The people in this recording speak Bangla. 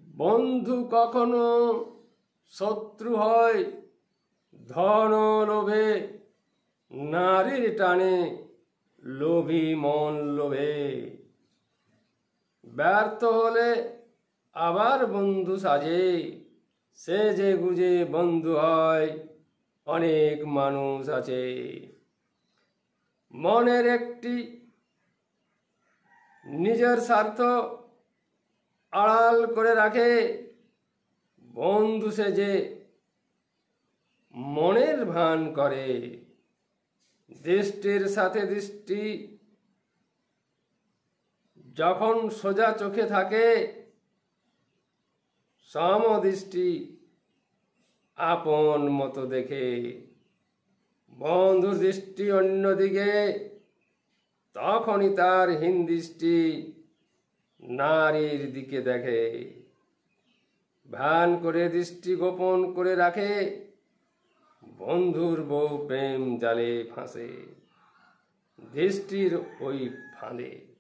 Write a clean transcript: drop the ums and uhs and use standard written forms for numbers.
বন্ধু কখনো শত্রু হয় ধন লোভে, নারীর টানে লোভী মন লোভে। ব্যর্থ হলে আবার বন্ধু সাজে, সেজে গুজে বন্ধু হয় অনেক মানুষ আছে। মনের একটি নিজের স্বার্থ আড়াল করে রাখে, বন্ধু সেজে মনের ভান করে। দৃষ্টির সাথে দৃষ্টি যখন সোজা চোখে থাকে, সমদৃষ্টি আপন মতো দেখে। বন্ধুর দৃষ্টি অন্যদিকে, তখনই তার হীন দৃষ্টি নারীর দিকে দেখে। ভান করে দৃষ্টি গোপন করে রাখে, বন্ধুর বউ প্রেম জালে ফাঁসে দৃষ্টির ওই ফাঁদে।